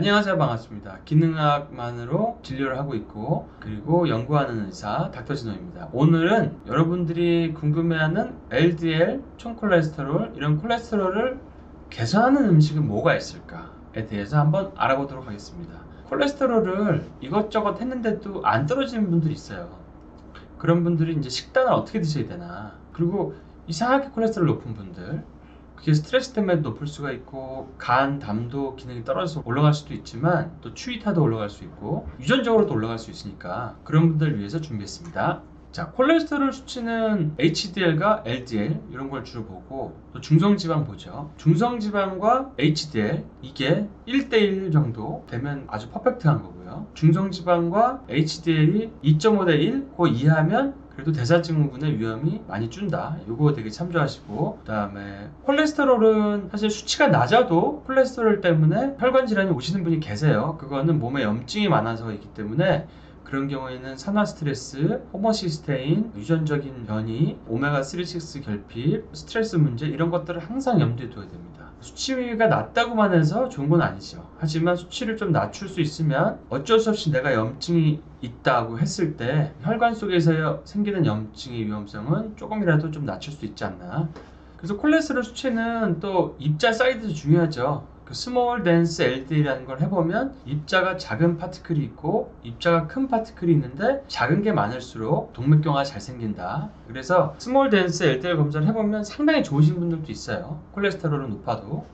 안녕하세요. 반갑습니다. 기능학만으로 진료를 하고 있고 그리고 연구하는 의사 닥터진호입니다. 오늘은 여러분들이 궁금해하는 LDL, 총콜레스테롤 이런 콜레스테롤을 개선하는 음식은 뭐가 있을까에 대해서 한번 알아보도록 하겠습니다. 콜레스테롤을 이것저것 했는데도 안 떨어지는 분들이 있어요. 그런 분들이 이제 식단을 어떻게 드셔야 되나, 그리고 이상하게 콜레스테롤 높은 분들, 그게 스트레스 때문에 높을 수가 있고 간, 담도 기능이 떨어져서 올라갈 수도 있지만 또 추위타도 올라갈 수 있고 유전적으로도 올라갈 수 있으니까 그런 분들을 위해서 준비했습니다. 자, 콜레스테롤 수치는 HDL과 LDL 이런 걸 주로 보고 또 중성지방 보죠. 중성지방과 HDL 이게 1대1 정도 되면 아주 퍼펙트한 거고요. 중성지방과 HDL이 2.5대 1, 그 이하면 그래도 대사증후군의 위험이 많이 준다. 이거 되게 참조하시고, 그 다음에 콜레스테롤은 사실 수치가 낮아도 콜레스테롤 때문에 혈관 질환이 오시는 분이 계세요. 그거는 몸에 염증이 많아서이기 때문에 그런 경우에는 산화 스트레스, 호모시스테인, 유전적인 변이, 오메가3, 6 결핍, 스트레스 문제 이런 것들을 항상 염두에 둬야 됩니다. 수치가 낮다고만 해서 좋은 건 아니죠. 하지만 수치를 좀 낮출 수 있으면 어쩔 수 없이 내가 염증이 있다고 했을 때 혈관 속에서 생기는 염증의 위험성은 조금이라도 좀 낮출 수 있지 않나. 그래서 콜레스테롤 수치는 또 입자 사이즈도 중요하죠. 그 스몰 덴스 LDL이라는 걸 해보면 입자가 작은 파티클이 있고 입자가 큰 파티클이 있는데 작은 게 많을수록 동맥경화가 잘 생긴다. 그래서 스몰 덴스 LDL 검사를 해보면 상당히 좋으신 분들도 있어요. 콜레스테롤은 높아도.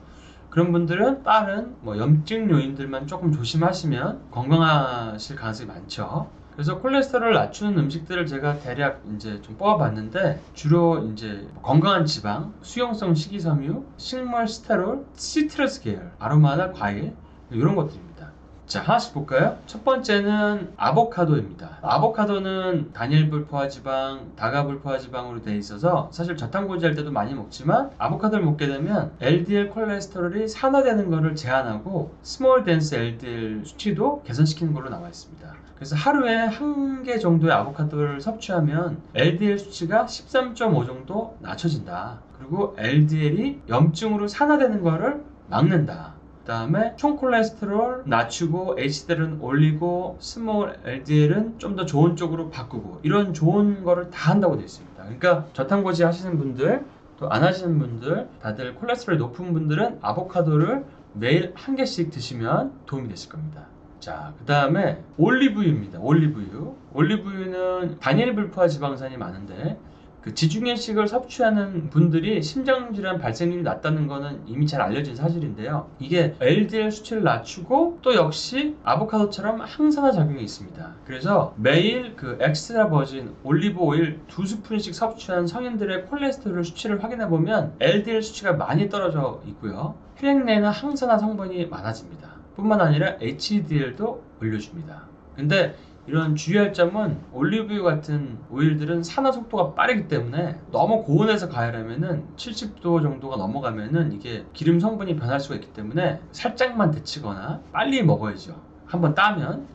그런 분들은 다른 염증 요인들만 조금 조심하시면 건강하실 가능성이 많죠. 그래서 콜레스테롤을 낮추는 음식들을 제가 대략 이제 좀 뽑아봤는데 주로 이제 건강한 지방, 수용성 식이섬유, 식물 스테롤, 시트러스 계열, 아로마나 과일 이런 것들입니다. 자, 하나씩 볼까요? 첫 번째는 아보카도입니다. 아보카도는 단일 불포화 지방, 다가 불포화 지방으로 되어 있어서 사실 저탄고지 할 때도 많이 먹지만 아보카도를 먹게 되면 LDL 콜레스테롤이 산화되는 것을 제한하고 스몰 덴스 LDL 수치도 개선시키는 걸로 나와 있습니다. 그래서 하루에 한 개 정도의 아보카도를 섭취하면 LDL 수치가 13.5 정도 낮춰진다. 그리고 LDL이 염증으로 산화되는 것을 막는다. 그 다음에 총 콜레스테롤 낮추고 HDL은 올리고 스몰 LDL은 좀 더 좋은 쪽으로 바꾸고 이런 좋은 거를 다 한다고 되어 있습니다. 그러니까 저탄고지 하시는 분들 또 안 하시는 분들 다들 콜레스테롤이 높은 분들은 아보카도를 매일 한 개씩 드시면 도움이 되실 겁니다. 자, 그 다음에 올리브유입니다. 올리브유는 단일 불포화 지방산이 많은데 그 지중해식을 섭취하는 분들이 심장질환 발생률이 낮다는 거는 이미 잘 알려진 사실인데요. 이게 LDL 수치를 낮추고 또 역시 아보카도처럼 항산화 작용이 있습니다. 그래서 매일 그 엑스트라 버진 올리브 오일 2스푼씩 섭취한 성인들의 콜레스테롤 수치를 확인해 보면 LDL 수치가 많이 떨어져 있고요. 혈액 내에는 항산화 성분이 많아집니다. 뿐만 아니라 HDL도 올려줍니다. 근데 이런 주의할 점은 올리브유 같은 오일들은 산화 속도가 빠르기 때문에 너무 고온에서 가열하면은 70도 정도가 넘어가면은 이게 기름 성분이 변할 수가 있기 때문에 살짝만 데치거나 빨리 먹어야죠. 한번 따면.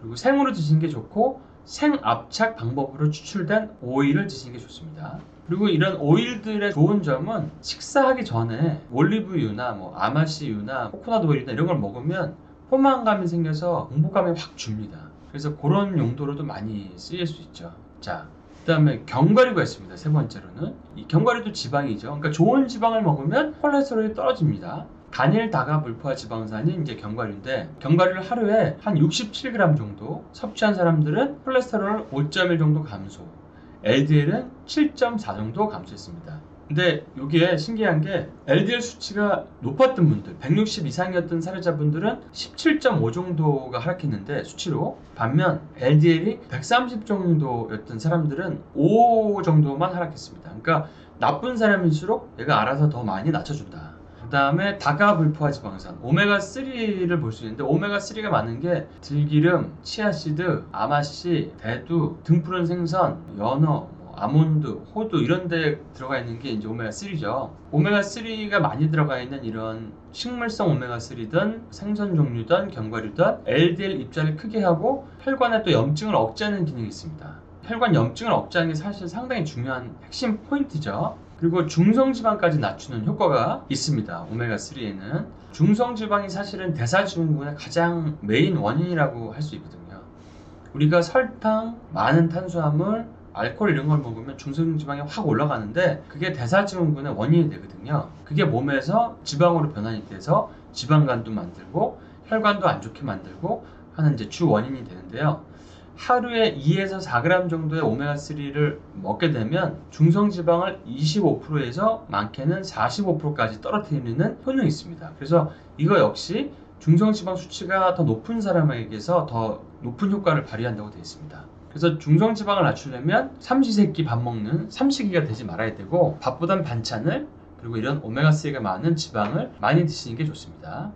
그리고 생으로 드시는 게 좋고 생압착 방법으로 추출된 오일을 드시는 게 좋습니다. 그리고 이런 오일들의 좋은 점은 식사하기 전에 올리브유나 아마씨유나 코코넛 오일이나 이런 걸 먹으면 포만감이 생겨서 공복감이 확 줍니다. 그래서 그런 용도로도 많이 쓰일 수 있죠. 자, 그 다음에 견과류가 있습니다. 세 번째로는 이 견과류도 지방이죠. 그러니까 좋은 지방을 먹으면 콜레스테롤이 떨어집니다. 단일 다가 불포화 지방산이 이제 견과류인데 견과류를 하루에 한 67g 정도 섭취한 사람들은 콜레스테롤 5.1 정도 감소, LDL은 7.4 정도 감소했습니다. 근데 여기에 신기한 게 LDL 수치가 높았던 분들 160 이상이었던 사례자분들은 17.5 정도가 하락했는데 수치로, 반면 LDL이 130 정도였던 사람들은 5 정도만 하락했습니다. 그러니까 나쁜 사람일수록 얘가 알아서 더 많이 낮춰준다. 그 다음에 다가 불포화 지방산 오메가3를 볼 수 있는데 오메가3가 많은 게 들기름, 치아씨드, 아마씨, 대두, 등푸른 생선, 연어, 아몬드, 호두 이런 데 들어가 있는 게 이제 오메가3죠. 오메가3가 많이 들어가 있는 이런 식물성 오메가3든 생선 종류든 견과류든 LDL 입자를 크게 하고 혈관에 또 염증을 억제하는 기능이 있습니다. 혈관 염증을 억제하는 게 사실 상당히 중요한 핵심 포인트죠. 그리고 중성지방까지 낮추는 효과가 있습니다. 오메가3에는. 중성지방이 사실은 대사증후군의 가장 메인 원인이라고 할 수 있거든요. 우리가 설탕, 많은 탄수화물, 알코올 이런 걸 먹으면 중성지방이 확 올라가는데 그게 대사증후군의 원인이 되거든요. 그게 몸에서 지방으로 변환이 돼서 지방간도 만들고 혈관도 안 좋게 만들고 하는 이제 주 원인이 되는데요. 하루에 2에서 4g 정도의 오메가3를 먹게 되면 중성지방을 25%에서 많게는 45%까지 떨어뜨리는 효능이 있습니다. 그래서 이거 역시 중성지방 수치가 더 높은 사람에게서 더 높은 효과를 발휘한다고 되어 있습니다. 그래서 중성지방을 낮추려면 삼시세끼 밥 먹는 삼식이가 되지 말아야 되고 밥보단 반찬을 그리고 이런 오메가3가 많은 지방을 많이 드시는 게 좋습니다.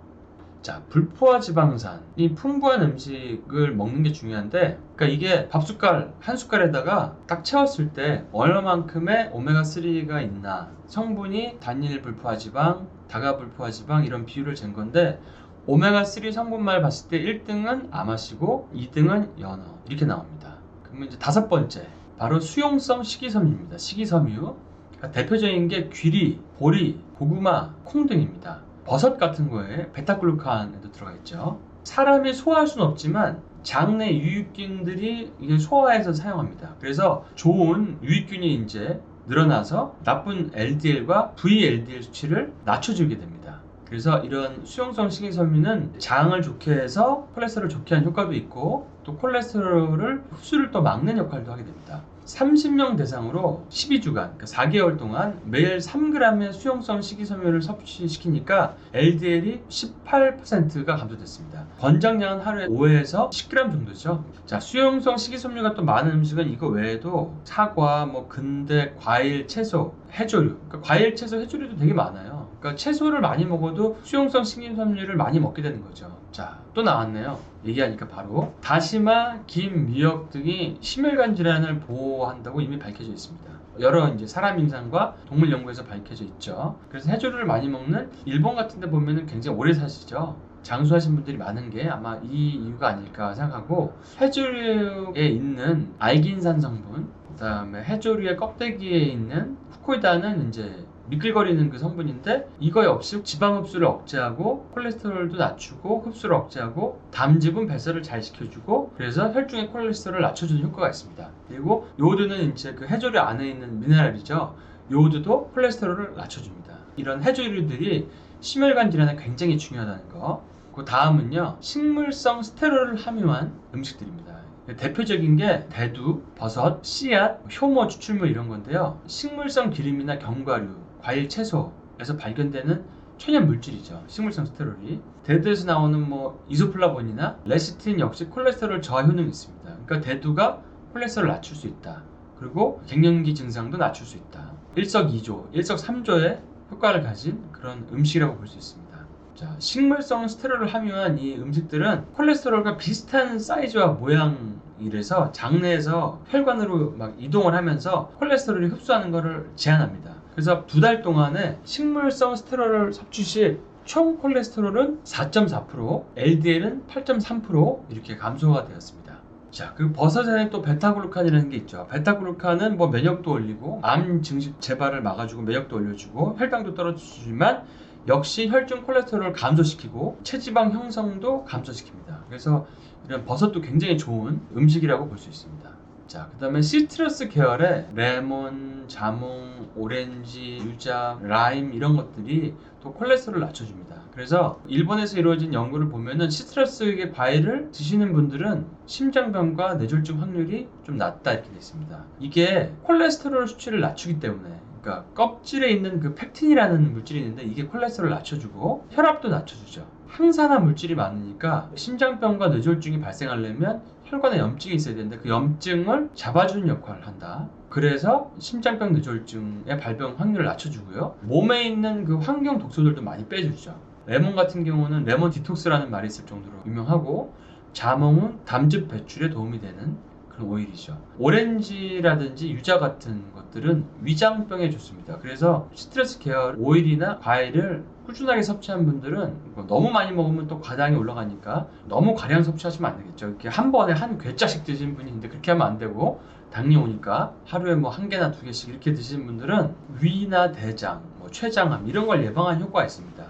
자, 불포화 지방산이 풍부한 음식을 먹는 게 중요한데, 그러니까 이게 밥숟갈 한 숟갈에다가 딱 채웠을 때 얼마만큼의 오메가3가 있나, 성분이 단일 불포화 지방, 다가 불포화 지방 이런 비율을 잰 건데, 오메가3 성분만 봤을 때 1등은 아마시고 2등은 연어 이렇게 나옵니다. 그러면 이제 다섯 번째 바로 수용성 식이섬유입니다. 식이섬유, 그러니까 대표적인 게 귀리, 보리, 고구마, 콩 등입니다. 버섯 같은 거에 베타글루칸에도 들어가 있죠. 사람이 소화할 수는 없지만 장내 유익균들이 이게 소화해서 사용합니다. 그래서 좋은 유익균이 이제 늘어나서 나쁜 LDL과 VLDL 수치를 낮춰주게 됩니다. 그래서 이런 수용성 식이섬유는 장을 좋게 해서 콜레스테롤을 좋게 하는 효과도 있고 또 콜레스테롤을 흡수를 또 막는 역할도 하게 됩니다. 30명 대상으로 12주간, 그러니까 4개월 동안 매일 3g의 수용성 식이섬유를 섭취시키니까 LDL이 18%가 감소됐습니다. 권장량은 하루에 5에서 10g 정도죠. 자, 수용성 식이섬유가 또 많은 음식은 이거 외에도 사과, 근대, 과일, 채소, 해조류, 그러니까 과일, 채소, 해조류도 되게 많아요. 그러니까 채소를 많이 먹어도 수용성 식이섬유를 많이 먹게 되는 거죠. 자, 또 나왔네요. 얘기하니까 바로 다시마, 김, 미역 등이 심혈관 질환을 보호한다고 이미 밝혀져 있습니다. 여러 이제 사람 임상과 동물 연구에서 밝혀져 있죠. 그래서 해조류를 많이 먹는 일본 같은 데 보면은 굉장히 오래 사시죠. 장수하신 분들이 많은 게 아마 이 이유가 아닐까 생각하고, 해조류에 있는 알긴산 성분, 그 다음에 해조류의 껍데기에 있는 후코이다는 이제 미끌거리는 그 성분인데 이거 역시 지방 흡수를 억제하고 콜레스테롤도 낮추고 흡수를 억제하고 담즙은 배설을 잘 시켜주고 그래서 혈중의 콜레스테롤을 낮춰주는 효과가 있습니다. 그리고 요오드는 이제 그 해조류 안에 있는 미네랄이죠. 요오드도 콜레스테롤을 낮춰줍니다. 이런 해조류들이 심혈관 질환에 굉장히 중요하다는 거. 그 다음은요, 식물성 스테롤을 함유한 음식들입니다. 대표적인 게 대두, 버섯, 씨앗, 효모, 추출물 이런 건데요. 식물성 기름이나 견과류, 과일, 채소에서 발견되는 천연 물질이죠. 식물성 스테롤이. 대두에서 나오는 이소플라본이나 레시틴 역시 콜레스테롤 저하 효능이 있습니다. 그러니까 대두가 콜레스테롤을 낮출 수 있다. 그리고 갱년기 증상도 낮출 수 있다. 일석이조, 일석삼조의 효과를 가진 그런 음식이라고 볼 수 있습니다. 자, 식물성 스테롤을 함유한 이 음식들은 콜레스테롤과 비슷한 사이즈와 모양이라서 장내에서 혈관으로 막 이동을 하면서 콜레스테롤이 흡수하는 것을 제한합니다. 그래서 2달 동안에 식물성 스테롤을 섭취 시 총 콜레스테롤은 4.4%, LDL은 8.3% 이렇게 감소가 되었습니다. 자, 그 버섯에는 또 베타글루칸이라는 게 있죠. 베타글루칸은 면역도 올리고 암 증식 재발을 막아주고 면역도 올려주고 혈당도 떨어뜨리지만 역시 혈중 콜레스테롤을 감소시키고 체지방 형성도 감소시킵니다. 그래서 이런 버섯도 굉장히 좋은 음식이라고 볼 수 있습니다. 자, 그 다음에 시트러스 계열의 레몬, 자몽, 오렌지, 유자, 라임 이런 것들이 또 콜레스테롤을 낮춰줍니다. 그래서 일본에서 이루어진 연구를 보면은 시트러스 과일을 드시는 분들은 심장병과 뇌졸중 확률이 좀 낮다 이렇게 되어 있습니다. 이게 콜레스테롤 수치를 낮추기 때문에, 그러니까 껍질에 있는 그 팩틴이라는 물질이 있는데 이게 콜레스테롤을 낮춰주고 혈압도 낮춰주죠. 항산화 물질이 많으니까 심장병과 뇌졸중이 발생하려면 혈관에 염증이 있어야 되는데 그 염증을 잡아주는 역할을 한다. 그래서 심장병 뇌졸중의 발병 확률을 낮춰주고요. 몸에 있는 그 환경 독소들도 많이 빼주죠. 레몬 같은 경우는 레몬 디톡스라는 말이 있을 정도로 유명하고, 자몽은 담즙 배출에 도움이 되는 그런 오일이죠. 오렌지라든지 유자 같은 것들은 위장병에 좋습니다. 그래서 시트러스 계열 오일이나 과일을 꾸준하게 섭취한 분들은 너무 많이 먹으면 또 과당이 올라가니까 너무 과량 섭취하시면 안 되겠죠. 이렇게 한 번에 한 괴짜씩 드시는 분이 있는데 그렇게 하면 안 되고, 당이 오니까 하루에 1개나 2개씩 이렇게 드시는 분들은 위나 대장, 췌장암 이런 걸 예방하는 효과가 있습니다.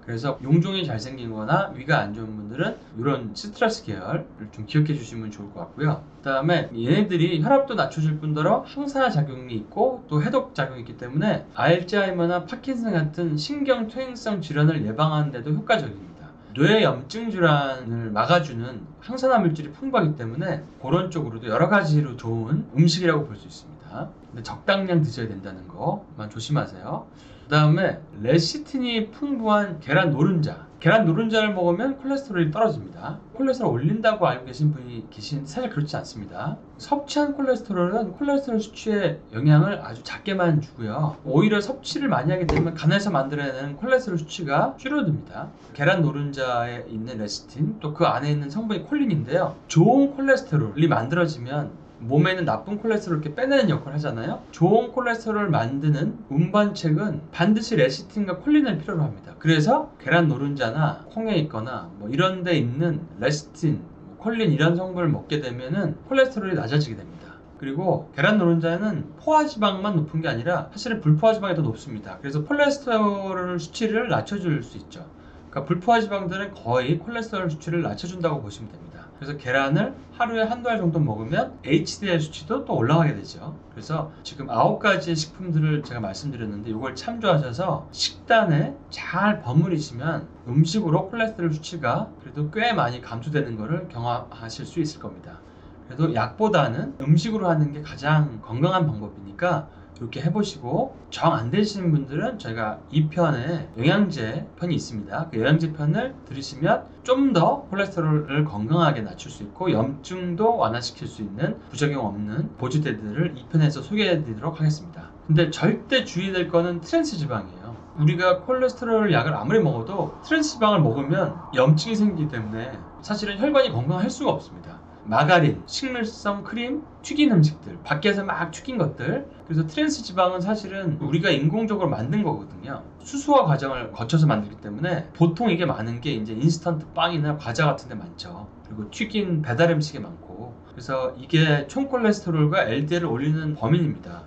그래서 용종이 잘생긴 거나 위가 안 좋은 분들은 이런 시트러스 계열을 좀 기억해 주시면 좋을 것 같고요. 그 다음에 얘네들이 혈압도 낮춰줄 뿐더러 항산화 작용이 있고 또 해독 작용이 있기 때문에 알츠하이머나 파킨슨 같은 신경 퇴행성 질환을 예방하는 데도 효과적입니다. 뇌 염증 질환을 막아주는 항산화 물질이 풍부하기 때문에 그런 쪽으로도 여러 가지로 좋은 음식이라고 볼 수 있습니다. 근데 적당량 드셔야 된다는 거만 조심하세요. 그 다음에 레시틴이 풍부한 계란 노른자. 계란 노른자를 먹으면 콜레스테롤이 떨어집니다. 콜레스테롤 올린다고 알고 계신 분이 계신 사실 그렇지 않습니다. 섭취한 콜레스테롤은 콜레스테롤 수치에 영향을 아주 작게만 주고요. 오히려 섭취를 많이 하게 되면 간에서 만들어내는 콜레스테롤 수치가 줄어듭니다. 계란 노른자에 있는 레시틴 또 그 안에 있는 성분이 콜린인데요. 좋은 콜레스테롤이 만들어지면 몸에 있는 나쁜 콜레스테롤을 이렇게 빼내는 역할을 하잖아요. 좋은 콜레스테롤을 만드는 운반책은 반드시 레시틴과 콜린을 필요로 합니다. 그래서 계란 노른자나 콩에 있거나 뭐 이런 데 있는 레시틴, 콜린 이런 성분을 먹게 되면은 콜레스테롤이 낮아지게 됩니다. 그리고 계란 노른자는 포화지방만 높은 게 아니라 사실은 불포화지방이 더 높습니다. 그래서 콜레스테롤 수치를 낮춰줄 수 있죠. 그러니까 불포화지방들은 거의 콜레스테롤 수치를 낮춰준다고 보시면 됩니다. 그래서 계란을 하루에 한두 알 정도 먹으면 HDL 수치도 또 올라가게 되죠. 그래서 지금 9가지 식품들을 제가 말씀드렸는데 이걸 참조하셔서 식단에 잘 버무리시면 음식으로 콜레스테롤 수치가 그래도 꽤 많이 감소되는 것을 경험하실 수 있을 겁니다. 그래도 약보다는 음식으로 하는 게 가장 건강한 방법이니까 이렇게 해보시고 정 안 되시는 분들은 저희가 2편에 영양제 편이 있습니다. 그 영양제 편을 들으시면 좀 더 콜레스테롤을 건강하게 낮출 수 있고 염증도 완화시킬 수 있는 부작용 없는 보조제들을 2편에서 소개해 드리도록 하겠습니다. 근데 절대 주의될 거는 트랜스 지방이에요. 우리가 콜레스테롤 약을 아무리 먹어도 트랜스 지방을 먹으면 염증이 생기기 때문에 사실은 혈관이 건강할 수가 없습니다. 마가린, 식물성 크림, 튀긴 음식들, 밖에서 막 튀긴 것들. 그래서 트랜스 지방은 사실은 우리가 인공적으로 만든 거거든요. 수소화 과정을 거쳐서 만들기 때문에 보통 이게 많은 게 이제 인스턴트 빵이나 과자 같은 데 많죠. 그리고 튀긴 배달 음식에 많고. 그래서 이게 총 콜레스테롤과 LDL을 올리는 범인입니다.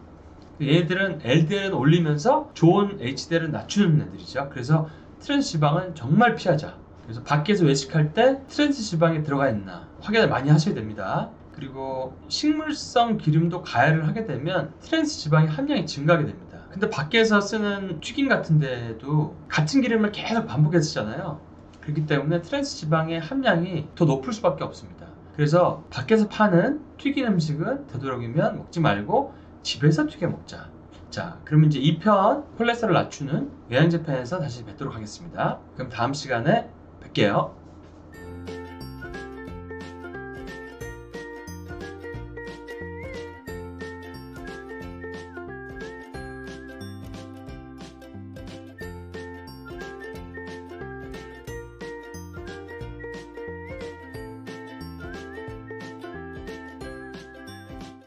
얘네들은 LDL은 올리면서 좋은 HDL을 낮추는 애들이죠. 그래서 트랜스 지방은 정말 피하자. 그래서 밖에서 외식할 때 트랜스 지방이 들어가 있나 확인을 많이 하셔야 됩니다. 그리고 식물성 기름도 가열을 하게 되면 트랜스 지방의 함량이 증가하게 됩니다. 근데 밖에서 쓰는 튀김 같은 데도 같은 기름을 계속 반복해서 쓰잖아요. 그렇기 때문에 트랜스 지방의 함량이 더 높을 수밖에 없습니다. 그래서 밖에서 파는 튀긴 음식은 되도록이면 먹지 말고 집에서 튀겨 먹자. 자, 그러면 이제 2편 콜레스테롤 낮추는 영양제 편에서 다시 뵙도록 하겠습니다. 그럼 다음 시간에 뵐게요.